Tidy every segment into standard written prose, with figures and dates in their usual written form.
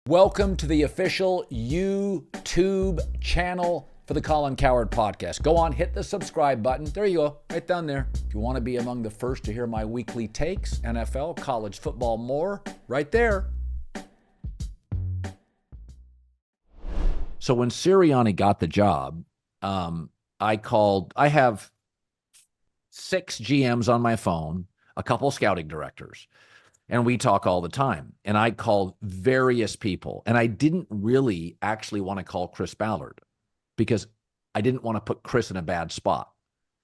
Welcome to the official YouTube channel for the Colin Cowherd podcast. Go on, hit the subscribe button. There you go, right down there. If you want to be among the first to hear my weekly takes, NFL, college football, more, right there. So when Sirianni got the job, I have 6 GMs on my phone, a couple scouting directors. And we talk all the time. And I called various people. And I didn't really actually want to call Chris Ballard because I didn't want to put Chris in a bad spot.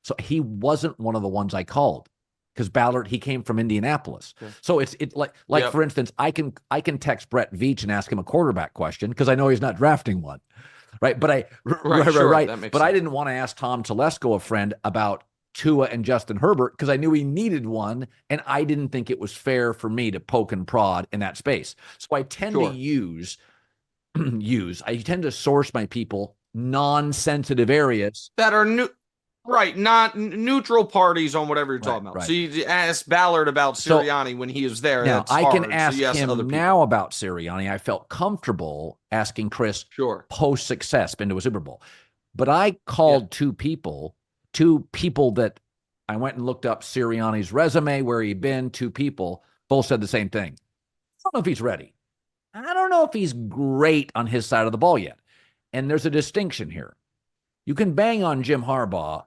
So he wasn't one of the ones I called because Ballard, he came from Indianapolis. Okay. So it's like For instance, I can text Brett Veach and ask him a quarterback question because I know he's not drafting one. Right. But But I didn't want to ask Tom Telesco, a friend, about Tua and Justin Herbert because I knew he needed one, and I didn't think it was fair for me to poke and prod in that space. So I tend to I tend to source my people non-sensitive areas that are not neutral parties on whatever you're talking about. Right. So you asked Ballard about Sirianni when he was there. Now I can ask him now about Sirianni. I felt comfortable asking Chris post-success, been to a Super Bowl. But I called two people that I went and looked up Sirianni's resume, where he'd been. 2 people both said the same thing. I don't know if he's ready. I don't know if he's great on his side of the ball yet. And there's a distinction here. You can bang on Jim Harbaugh,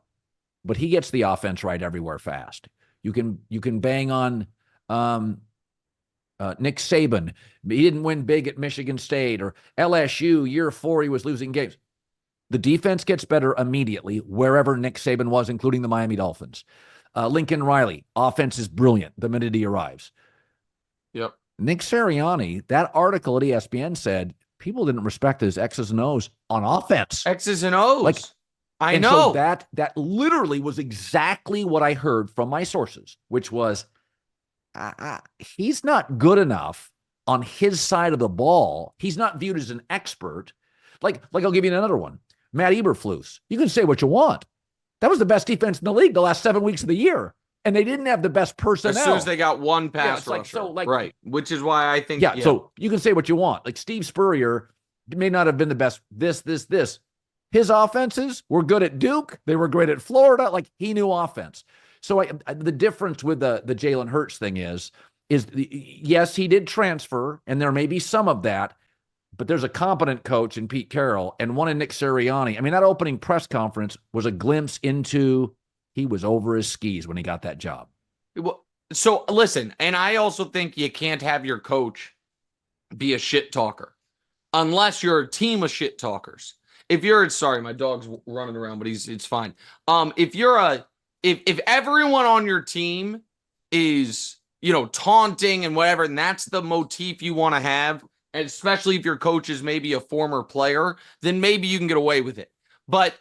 but he gets the offense right everywhere fast. You can bang on Nick Saban. He didn't win big at Michigan State, or LSU, year 4, he was losing games. The defense gets better immediately wherever Nick Saban was, including the Miami Dolphins. Lincoln Riley, offense is brilliant the minute he arrives. Yep. Nick Sirianni, that article at ESPN said people didn't respect his X's and O's on offense. X's and O's. I know. So that literally was exactly what I heard from my sources, which was he's not good enough on his side of the ball. He's not viewed as an expert. Like I'll give you another one. Matt Eberflus. You can say what you want. That was the best defense in the league the last 7 weeks of the year. And they didn't have the best personnel. As soon as they got one pass rusher. Right. Which is why I think. So you can say what you want. Like Steve Spurrier may not have been the best this. His offenses were good at Duke. They were great at Florida. Like, he knew offense. So the difference with the Jalen Hurts thing is yes, he did transfer, and there may be some of that. But there's a competent coach in Pete Carroll and one in Nick Sirianni. I mean, that opening press conference was a glimpse into he was over his skis when he got that job. So listen, and I also think you can't have your coach be a shit talker unless you're a team of shit talkers. If you're, sorry, my dog's running around, but it's fine. If everyone on your team is, taunting and whatever, and that's the motif you want to have, and especially if your coach is maybe a former player, then maybe you can get away with it. But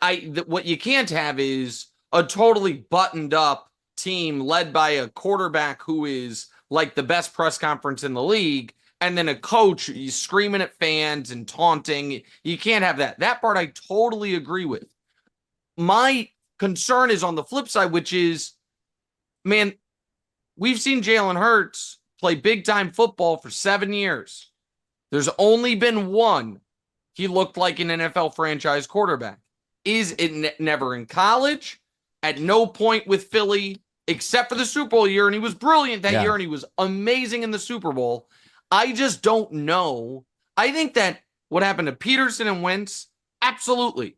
what you can't have is a totally buttoned up team led by a quarterback who is like the best press conference in the league, and then a coach screaming at fans and taunting. You can't have that. That part I totally agree with. My concern is on the flip side, which is, man, we've seen Jalen Hurts play big-time football for 7 years. There's only been one he looked like an NFL franchise quarterback. Is it never in college? At no point with Philly, except for the Super Bowl year, and he was brilliant that year, and he was amazing in the Super Bowl. I just don't know. I think that what happened to Peterson and Wentz absolutely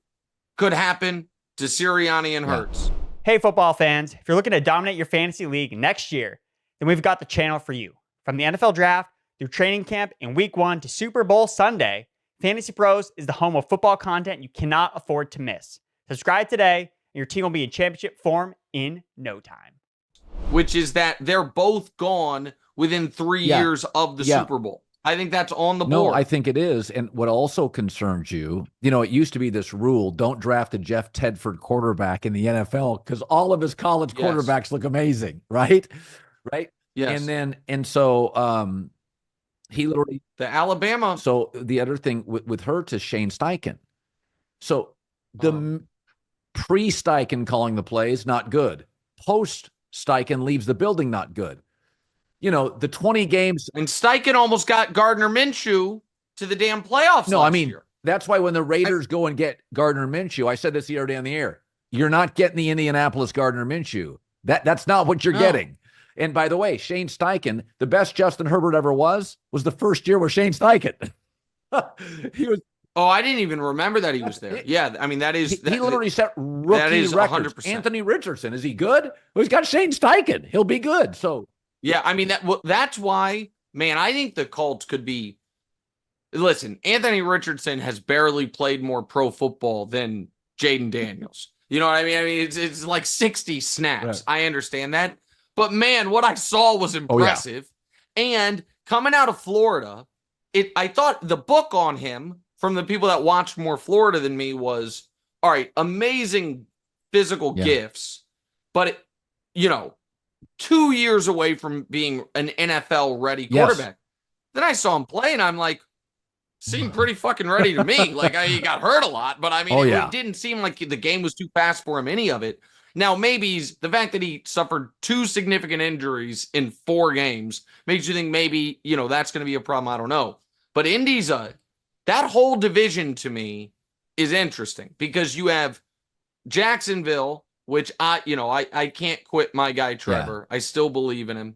could happen to Sirianni and Hurts. Hey, football fans. If you're looking to dominate your fantasy league next year, then we've got the channel for you. From the NFL Draft through training camp in Week 1 to Super Bowl Sunday, Fantasy Pros is the home of football content you cannot afford to miss. Subscribe today, and your team will be in championship form in no time. Which is that they're both gone within 3 years of the Super Bowl. I think that's on the board. No, I think it is. And what also concerns you, it used to be this rule, don't draft a Jeff Tedford quarterback in the NFL because all of his college quarterbacks look amazing, right? Right? Yes. And so he literally... The Alabama... So the other thing with Hurts is Shane Steichen. So the pre-Steichen calling the plays, not good. Post-Steichen leaves the building, not good. The 20 games. And Steichen almost got Gardner Minshew to the damn playoffs No, last I mean, year. that's why when the Raiders go and get Gardner Minshew, I said this the other day on the air, you're not getting the Indianapolis Gardner Minshew. That's not what you're getting. And by the way, Shane Steichen, the best Justin Herbert ever was the first year with Shane Steichen. He was. Oh, I didn't even remember that he was there. Yeah, I mean, that is... He literally set rookie records. 100%. Anthony Richardson, is he good? Well, he's got Shane Steichen. He'll be good. So yeah, I mean, that's why, man, I think the Colts could be... Listen, Anthony Richardson has barely played more pro football than Jaden Daniels. You know what I mean? I mean, it's like 60 snaps. Right. I understand that. But, man, what I saw was impressive. And coming out of Florida, I thought the book on him from the people that watched more Florida than me was, all right, amazing physical gifts, but, 2 years away from being an NFL-ready quarterback. Then I saw him play, and I'm like, seemed pretty fucking ready to me. Like, he got hurt a lot, but, I mean, it didn't seem like the game was too fast for him, any of it. Now, maybe the fact that he suffered 2 significant injuries in 4 games makes you think maybe, that's going to be a problem. I don't know. But Indy's that whole division to me is interesting because you have Jacksonville, which I can't quit my guy Trevor. I still believe in him.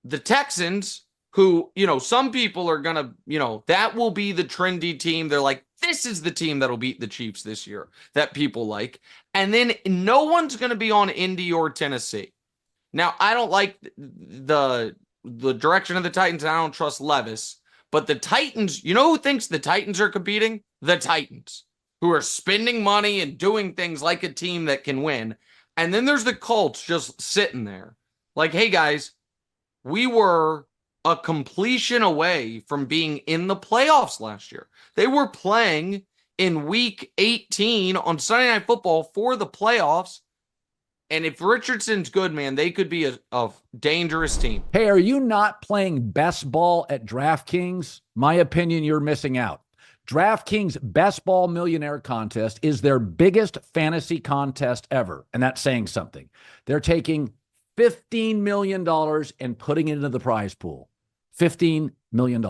The Texans, who, some people are going to, that will be the trendy team. They're like, this is the team that'll beat the Chiefs this year that people like. And then no one's going to be on Indy or Tennessee. Now, I don't like the direction of the Titans. And I don't trust Levis. But the Titans, who thinks the Titans are competing? The Titans, who are spending money and doing things like a team that can win. And then there's the Colts just sitting there. Like, hey, guys, we were a completion away from being in the playoffs last year. They were playing in week 18 on Sunday Night Football for the playoffs. And if Richardson's good, man, they could be a dangerous team. Hey, are you not playing best ball at DraftKings? My opinion, you're missing out. DraftKings Best Ball Millionaire Contest is their biggest fantasy contest ever. And that's saying something. They're taking $15 million and putting it into the prize pool. $15 million.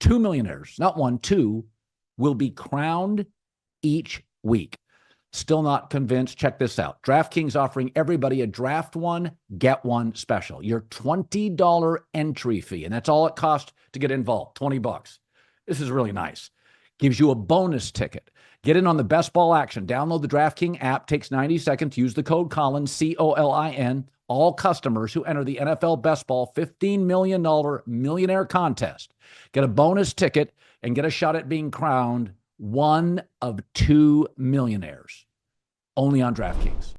2 millionaires, not one, 2, will be crowned each week. Still not convinced? Check this out. DraftKings offering everybody a draft one, get one special. Your $20 entry fee, and that's all it costs to get involved, $20. This is really nice. Gives you a bonus ticket. Get in on the best ball action. Download the DraftKings app. Takes 90 seconds. Use the code Colin, COLIN. All customers who enter the NFL Best Ball $15 million millionaire contest get a bonus ticket and get a shot at being crowned one of 2 millionaires. Only on DraftKings.